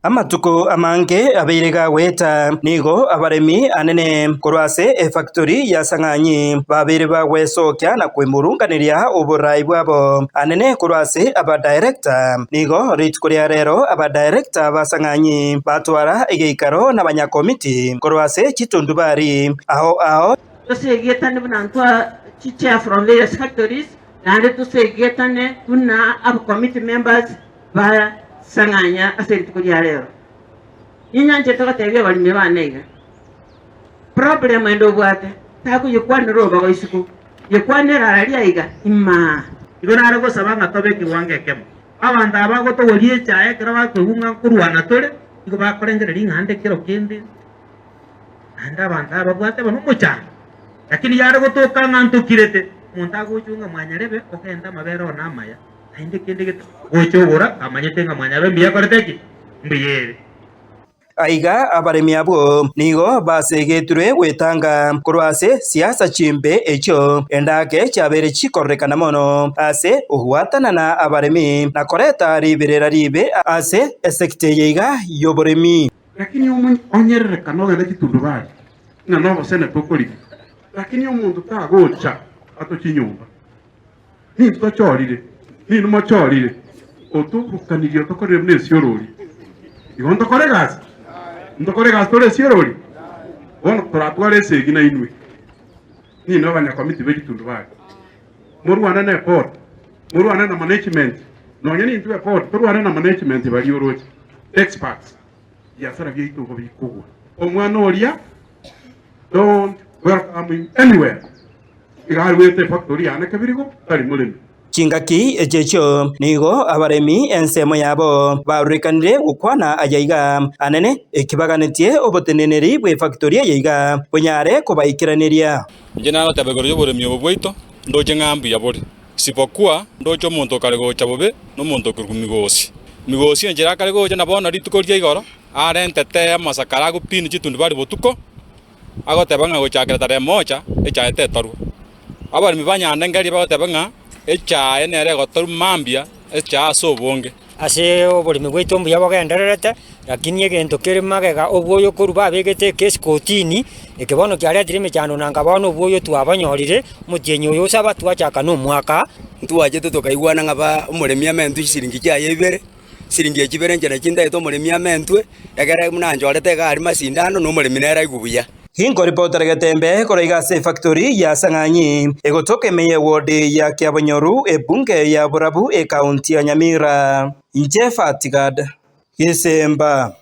Amatuko amange abirega weta nigo abaremi anene korwase factory ya Sang'anyi babiri bagwesokya na kwimurunganiria uburai bwabo anene korwase aba director nigo rit kuria rero aba director ba Sang'anyi batwara igeikaro na banyakomiti korwase chitundubari aho tusegetane bunantwa chicha from various factories and tusegetane tuna ab committee members ba Sang'anya asenti kuria rero inyanje tokatebya balimi baneiga problem endo bwate taku yikwaniro bago isiku yikwanira ariaiga imma igona go sabanga tobe kiwange kemo abantu abago to wolie chae kira bakwunga kurwana tole igo bakorengera ingande kiro kindi anda abantu ababwate bano mucha lakini yare gotoka nganto kirete montago chunga mwanyarebe okenda mabero na maya inde kindi gito gochogora amanyetenga mwanyabe mbiya koreteki mbiyere aiga abaremi abo nigo basegeturwe gwetanga korwase siasa chimbe echo endake chabere chikorekana mono ase uhwatana na abaremi na koreta ribirera ribe ase esekte yiga yoboremi lakini umuntu onyerere kanoga nekitundubari na nobo sene pokoli lakini umuntu tagocha atochinyumba ni tochorire ni numochorire otubukaniriyo tokorere mnesi yorori igondo koregas ndokorega tore sirori ono toratware segina inwe ni no banyakomiti begitundubari murwana na port murwana na management no nyani into port murwana na management bari yoroje experts ya sara byeito ko bikugwa omwana oria don't welcome him anywhere igar wete factory ana kabirigo tari mulemi chingaki echecho nigo abaremi ensemo yabo baurikanire gukwana ajaiga anene ekibaganitie oboteneneri bwe factory yaiga bunyare kubaikiraniria njena tabegoro yoboremi obwoito ndoje ngambu yabori sipokuwa ndojo muntu kare gocha bobe no muntu kurumigosi migosi njera kare gocha nabona ritukoria igoro arentete masakara gupini chitundu bari botuko agotebanga gochakira tare mocha echaete toru abaremi banyande ngari bagotebanga echa enere gotoru mambia echa sobonge ase oborimi gwitu mbuya bogendererete lakini egento kiri magega obwoyo koruba begete case kotini ekibono kiaretire mechando nanga bono obwoyo twabanyorire mutienyo yo saba twachaka no mwaka ntwaje tukaigwana ngaba umuremi amentu siringi kya yebere siringi ekibere njana kinda eto umuremi amentwe egere munanjorete gari masindano no umuremi nera igubuya Hingo reporter Gatembe koraiga se factory ya Sang'anyi egotoke meye ward ya Kiabonyoru ebunge ya Borabu e county ya Nyamira Jeff Atigad Yesemba